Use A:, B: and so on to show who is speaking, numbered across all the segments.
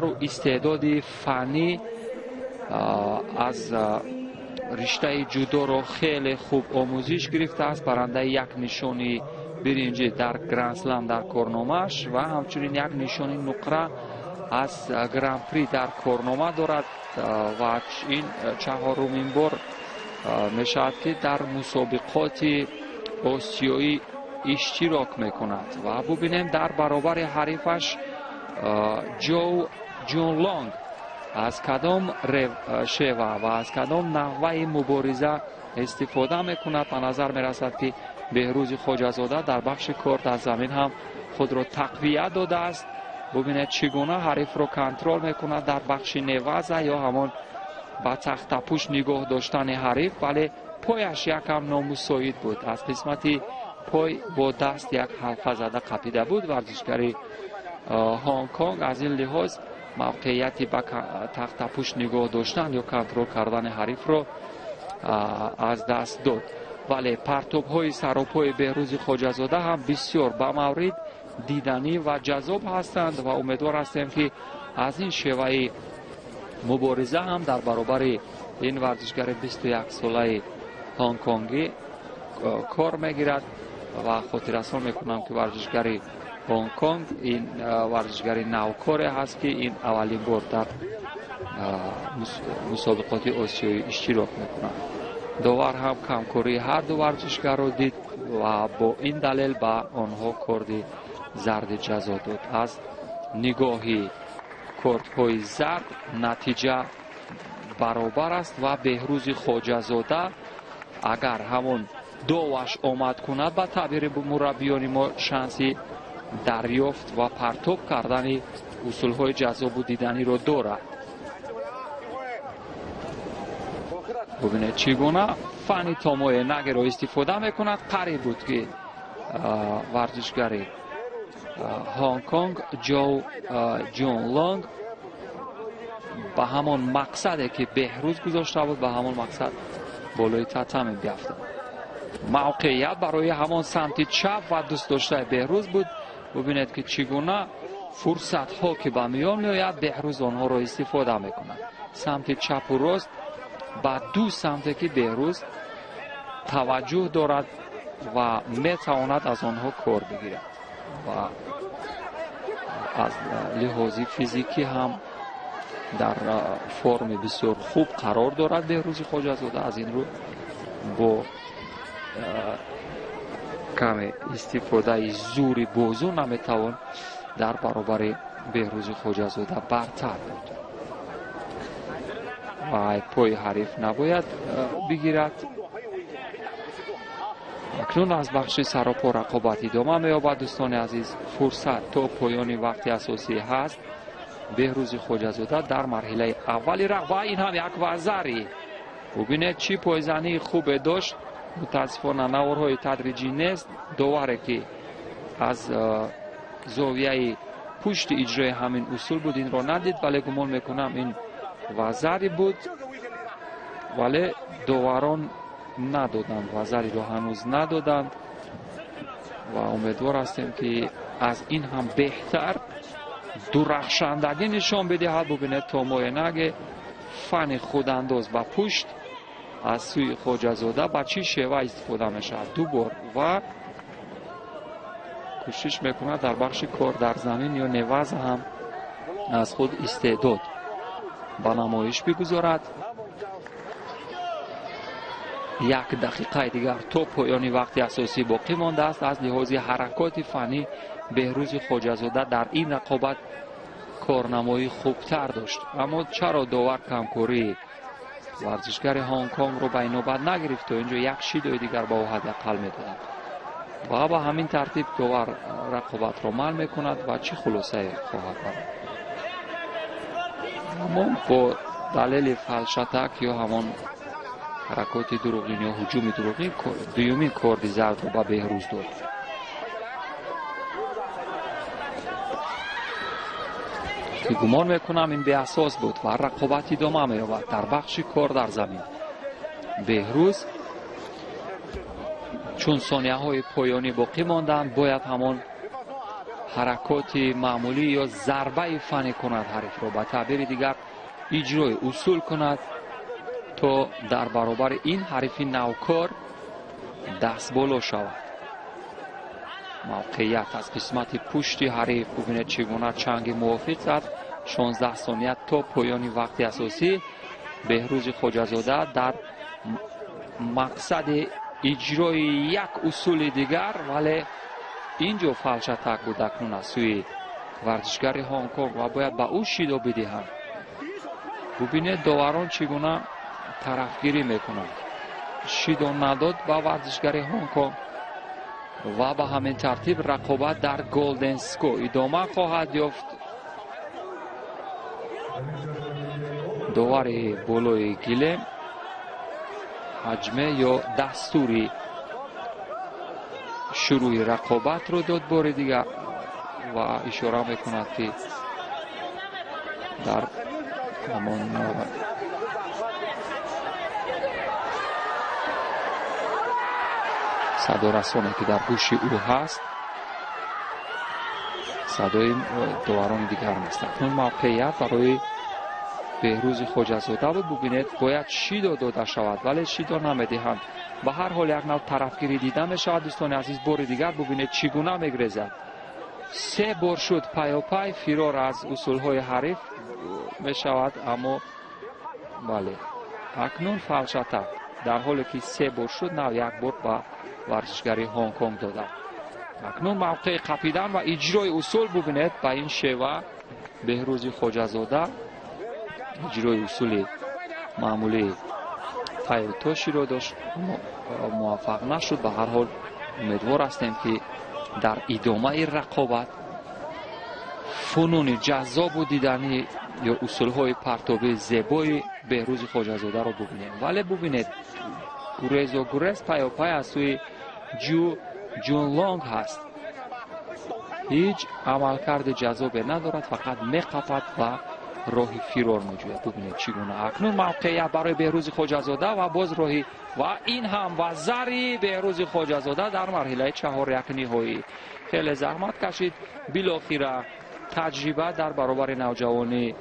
A: و استعداد فنی از رشته جودو رو خیلی خوب آموزش گرفته است. برنده یک نشانی برنجی در گرند اسلم در کارنامه‌اش و همچنین یک نشانی نقره از گرند پری در کارنامه دارد و این چهارمین بار میشود که در مسابقات آسیایی اشتراک میکند و ببینیم در برابر حریفش جون لانگ از کدام شیوه و از کدام نحوه مبارزه استفاده میکند. به نظر میرسد که بهروز خواجه‌زاده در بخش کارت از زمین هم خود را تقویت داده است. ببینید چگونه حریف را کنترل میکند در بخش نوازه یا همان با تخت پوش نگاه داشتن حریف، ولی پایش یکم نامساعد بود. از قسمت پای با دست یک حلقه زده قپیده بود. ورزشگری هنگ کنگ از این لحاظ موقعیتی به تخت پوش نگاه داشتن یا کنترل کردن حریف رو از دست داد. ولی پرتوب های سراپای بهروز خواجه‌زاده هم بسیار به مورد دیدنی و جذاب هستند و امیدوار هستیم که از این شیوه مبارزه هم در برابر این ورزشگر 21 ساله هنگ کنگی کار میگیرد و خاطررسان میکنم که ورزشگری هنگ کنگ این ورزشگری نوکاره هست که این اولین بار در مسابقات آسیایی اشتراک میکنند. داور هم کمکاری هر دو ورزشگر رو دید و با این دلیل به آنها کارت زرد جزا داد. از نگاهی کارت های زرد نتیجه برابر است و بهروز خواجه‌زاده اگر همون دوش آمد کند به تعبیر مربیان ما شانسی دریافت و پرتاب کردن اصول های جذاب و دیدنی رو دارد. ببینید چگونه فنی تامای نگ را استفاده میکند. قریب بود که ورزشگری هنگ کنگ جون لانگ به همان مقصدی که بهروز گذاشته بود به همان مقصد بالای تتمه بیفتند. موقعیت برای همان سمت چپ و دوست داشته بهروز بود. ببینید که چگونه فرصت ها که به میان میآید بهروز آنها را استفاده میکند. سمت چپ و راست با دو سمت که بهروز توجه دارد و میتواند از آنها کار بگیرد و از لحاظ فیزیکی هم در فرم بسیار خوب قرار دارد بهروز خواجه‌زاده. از این رو با کم استفاده زور بازو نمیتوان در برابر بهروز خواجه‌زاده برتر بود و پای حریف نباید بگیرد. اکنون از بخش سراپا رقابت ادامه می‌یابد. دوستان عزیز فرصت تا پایان وقت اساسی هست. بهروز خواجه‌زاده در مرحله اولی رفت و این هم یک وزری. ببینید چی پایزنی خوب داشت. متاسفانه نوارهای تدریجی نیست. داوری که از زاویه پشت اجرای همین اصول بود این را ندید، ولی گمان میکنم این وزری بود، ولی داوران ندادند، وزری را هنوز ندادند و امیدوار هستیم که از این هم بهتر درخشندگی نشان بدهد. ببینید تامای نگ فن خودانداز و پشت از سوی خواجه‌زاده با چی شیوه استفاده میشه. دو بار و کوشش میکنه در بخش کار در زمین یا نواز هم از خود استعداد با نمایش بگذارد. یک دقیقه دیگر تا پایان وقت اساسی باقی مانده است. از لحاظ حرکات فنی بهروز خواجه‌زاده در این رقابت کارنمایی خوبتر داشت، اما چرا داور کمکاری ورزشگر هنگ کنگ رو به نوبت نگرفت و اینجا یک شیدای دیگر با او حداقل میدادند و با همین ترتیب داور رقابت رو منع میکند و چه خلاصه خواهد برد. اما با دلیل فلشتک یا همان حرکات دروغین یا هجوم دروغین دویمین کارت زرد رو به بهروز داد. که گمان میکنم این به اساس بود و رقابت ادامه می‌یابد در بخش کار در زمین. بهروز چون ثانیه های پایانی باقی ماندند باید همان حرکات معمولی یا ضربه فنی کند حریف را، به تعبیر دیگر اجرای اصول کند تا در برابر این حریف نوکار دست بالا شود. موقعیت از قسمت پشت حریف ببینید چگونه چنگ موافق زد. 16 ثانیه تا پایان وقت اساسی. بهروز خواجه‌زاده در مقصد اجرای یک اصول دیگر، ولی اینجا فلشتک بود اکنون از سوی ورزشگر هنگ کنگ و باید به او شیدا بدهند. ببینید داوران چگونه طرفگیری میکنند. شیدا نداد به ورزشگر هنگ کنگ و به همین ترتیب رقابت در گلدن سکو ادامه خواهد یافت. داور بالای گلیم حجمه یا دستوری شروع رقابت رو داد بار دیگر و اشاره میکند که در همان صدا رسانه که در گوش او هست صدای داوران دیگر نیست. اکنون موقعیت برای بهروز خواجه‌زاده ببینید باید شیدا داده شود ولی شیدا نمیدهند. به هر حال یک نوع طرفگیری دیده می شود. دوستان عزیز بار دیگر ببینید چگونه میگریزد. 3 بار شد پیاپی فرار از اصول های حریف می شود، اما بله اکنون فلشتک در حالی که 3 بار شد نه یک بار به ورزشگری هنگ کنگ داده. اکنون موقع قپیدن و اجرای اصول ببینید به این شیوه بهروز خواجه‌زاده اجرای اصول معمولی تایتوشی رو داشت، موفق نشد. به هر حال امیدوار هستیم که در ادامه رقابت فنون جذاب و دیدنی یا اصول های پرتابی زیبای بهروز خواجه‌زاده رو ببینیم. ولی ببینید گریز و گریز پیاپی از سوی جون لانگ هست. هیچ عملکرد جذابی ندارد، فقط میقپد و راهی فرار میجوید. ببینید چگونه اکنون موقعیت برای بهروز خواجه‌زاده و باز راهی و این هم و زری بهروز خواجه‌زاده در مرحله 4 نهایی. خیلی زحمت کشید، بالاخره تجربه در برابر نوجوانی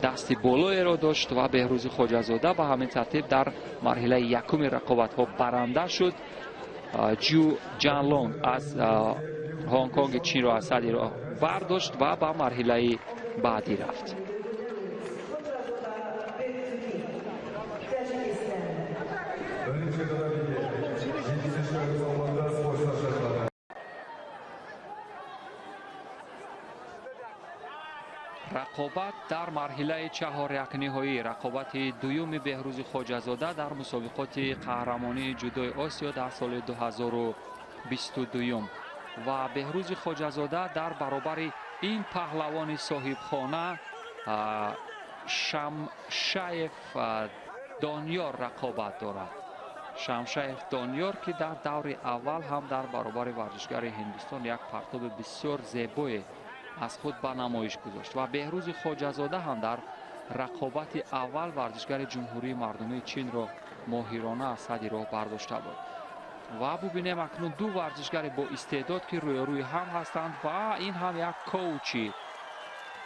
A: دستی بالایی را داشت و بهروز خواجه‌زاده به همین ترتیب در مرحله یکم رقابت ها برنده شد. جان لونگ از هنگ کنگ چین را از صدر را برداشت و به مرحله بعدی رفت. رقابت در مرحله 4 نهایی، رقابت دوم بهروز خواجه‌زاده در مسابقات قهرمانی جودوی آسیا در سال 2022 و بهروز خواجه‌زاده در برابر این پهلوان صاحب خانه شمشایف دانیار رقابت دارد. شمشایف دانیار که در دور اول هم در برابر ورزشگر هندوستان یک پرتاب بسیار زیبای از خود به نمایش گذاشت و بهروز خواجه‌زاده هم در رقابت اول ورزشگر جمهوری مردمی چین را ماهرانه از صدر راه برداشته بود. و ببینیم اکنون دو ورزشگر با استعداد که روی هم هستند و این هم یک کوچی.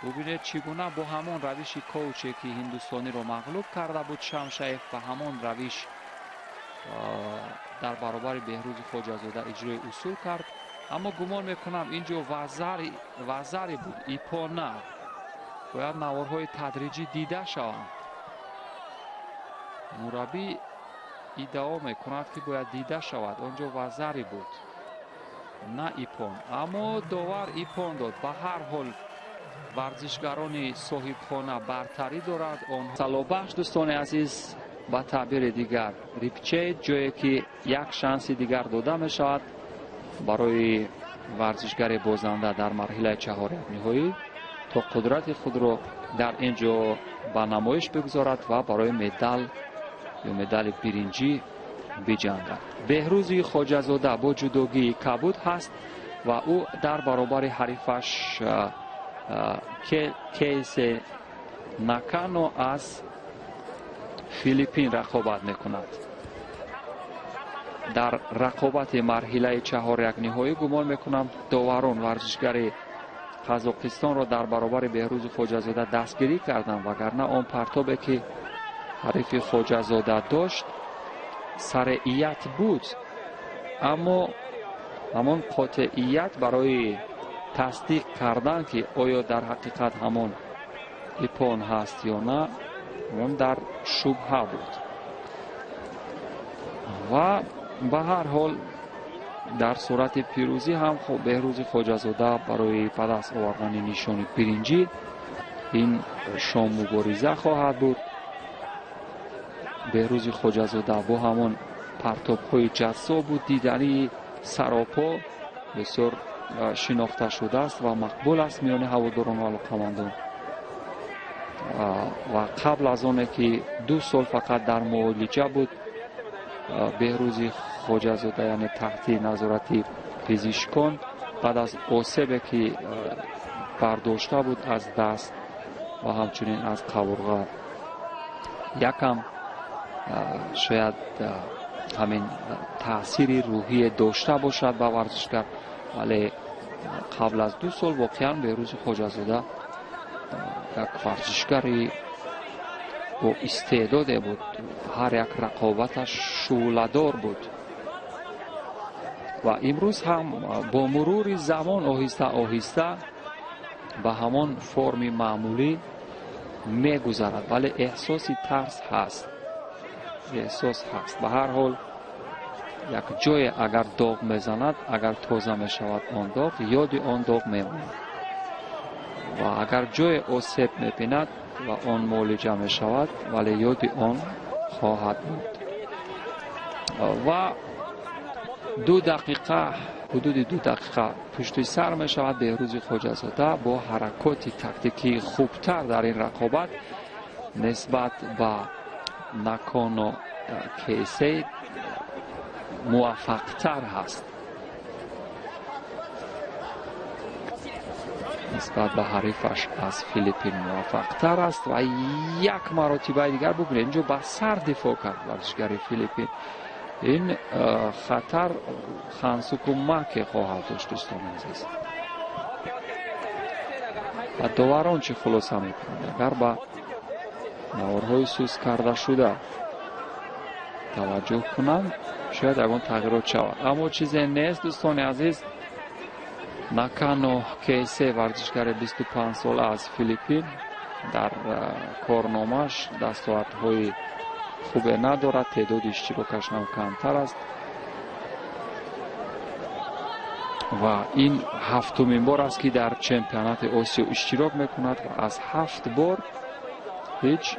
A: ببینید چگونه با همان روش کوچی که هندوستانی را مغلوب کرده بود شمشایف و همان روش در برابر بهروز خواجه‌زاده اجرای اصول کرد. اما گمان میکنم اینجا وزری بود، ایپا نه. باید نوارهای تدریجی دیده شوند. مربی ادعا میکند که باید دیده شود اونجا وزری بود نه ایپون، اما داور ایپون داد. به هر حال ورزشگران صاحب خانه برتری دارد. اون سلامبخش دوستان عزیز، به تعبیر دیگر ریپچه، جایی که یک شانس دیگر داده می شود برای ورزشگر بازنده در مرحله 4 نهایی تا قدرت خود را در اینجا به نمایش بگذارد و برای مدال یا مدال برنجی بجنگد. بهروز خواجه‌زاده با جدوگی کبود هست و او در برابر حریفش کیس نکانو از فیلیپین رقابت میکند. در رقابت مرحله 4 یک نهایی گمان میکنم داوران ورزشگری قزاقستان را در برابر بهروز خواجه‌زاده دستگیری کردند، وگرنه آن پرتابی که حریف خواجه‌زاده داشت سرعیت بود، اما همان قاطعیت برای تصدیق کردن که آیا در حقیقت همان ایپان هست یا نه اون در شبهه بود. و به هر حال در صورت پیروزی هم خب بهروز خواجه‌زاده برای به دست آوردن نشان برنجی این شام مبارزه خواهد بود. بهروز خواجه‌زاده با همان پرتاب‌های جذاب و دیدنی سراپا بسیار شناخته شده است و مقبول است میان هواداران و علاقه‌مندان. و قبل از آن که 2 سال فقط در معالجه بود بهروز خواجه‌زاده، یعنی تحت نظارت پزشکان، بعد از آسیبی که برداشته بود از دست و همچنین از قورغه یکم شاید همین تاثیر روحی داشته باشد به ورزشگر، ولی قبل از 2 سال واقعا بهروز خواجه‌زاده یک ورزشگری با استعداد بود، هر یک رقابتش شعله‌دار بود و امروز هم با مرور زمان آهسته آهسته به همان فرم معمولی میگذرد، ولی احساس ترس هست، احساس هست. به هر حال یک جای اگر داغ میزند، اگر تازه میشود آن داغ، یاد آن داغ میماند و اگر جای آسیب میبیند و آن معالجه میشود ولی یاد آن خواهد بود. و 2 دقیقه، حدود 2 دقیقه پشت سر میشود بهروز خواجه‌زاده با حرکات تاکتیکی خوبتر در این رقابت نسبت به نکان و کیسی موفق تر هست، نسبت به حریفش از فیلیپین موفق تر است و یک مراتبه دیگر ببینید اینجا به سر دفاع کرد ورزشگر فیلیپین. این خطر خانسوکوماک خواهد داشت دوستان عزیز. و داوران چه خلاصه میکنند؟ اگر به نوارهای سوز کرده شده توجه کنند شاید اگر تغییرات شود، اما چیزی نیست دوستان عزیز. نکانو کیسی ورزشگر 25 ساله از فیلیپین در کارنامه‌اش دستاوردهای خوبی ندارد، تعداد اشتراکش هم کمتر است و این 7مین بار است که در چمپیونات آسیا اشتراک میکند و از 7 بار هیچ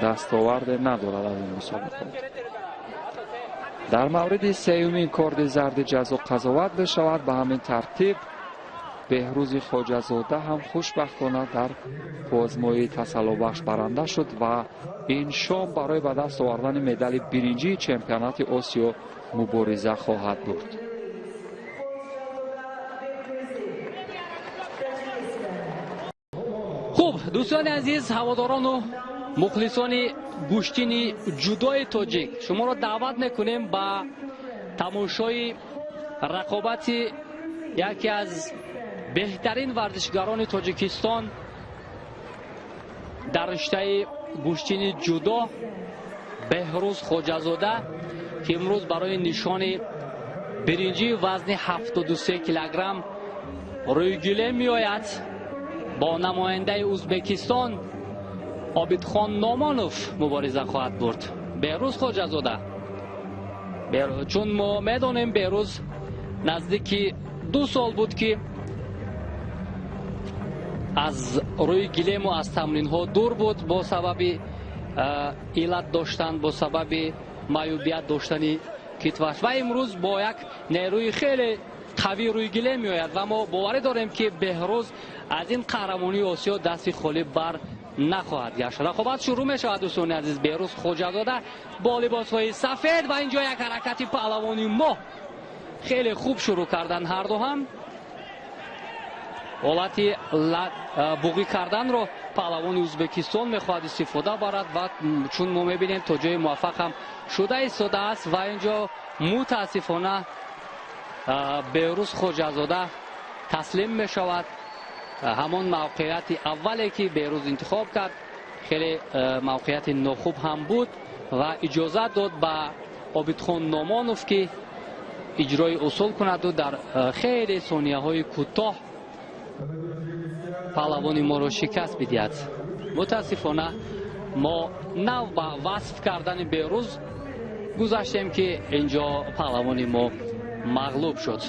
A: دستاورد ندارد از این مسابقات. در مورد 3مین کارت زرد جزا قضاوت بشود، به همین ترتیب بهروز خواجه‌زاده هم خوشبختانه در آزمایش تسلابخش برنده شد و این شام برای به دست آوردن مدال برنجی چمپیونات آسیا مبارزه خواهد بود.
B: خوب دوستان عزیز، هواداران و مخلصان گوشتین جودای تاجیک، شما را دعوت میکنیم به تماشای رقابت یکی از بهترین ورزشگران تاجیکستان در رشته گوشتین جودو، بهروز خواجه‌زاده، که امروز برای نشان برنجی وزن 73 کیلوگرم روی گله می آید. با نماینده ازبکستان عابدخان نامانوف مبارزه خواهد برد. بهروز خواجه‌زاده، چون ما میدانیم بهروز نزدیک 2 سال بود که از روی گلیم و از تمرین ها دور بود با سبب علت داشتن، با سبب معیوبیت داشتن کتفش و امروز با یک نیروی خیلی قوی روی گلیم می آید و ما باور داریم که بهروز از این قهرمانی آسیا دست خالی بر نخواهد گشت. رقابت شروع می شود دوستان عزیز. بهروز خواجه‌زاده با لباس های سفید و اینجا یک حرکت پهلوانی ما خیلی خوب شروع کردن هر دو هم ҳолати буғӣ карданро паҳлавони ӯзбекистон мехоҳад истифода барад ва чун мо мебинем то ҷои муваффақ ҳам шуда истодааст ва инҷо мутаассифона беҳрӯз хоҷазода таслим мешавад. ҳамон мавқеияти аввале ки беҳрӯз интихоб кард хеле мавқеияти нохуб ҳам буд ва иҷозат дод ба Обидхон Номонов ки иҷрои усул кунаду дар хеле сонияҳои кӯтоҳ паҳлавони моро шикаст бидиҳад. мутаассифона мо нав ба васф кардани беҳрӯз гузаштем ки инҷо паҳлавони мо мағлуб шуд.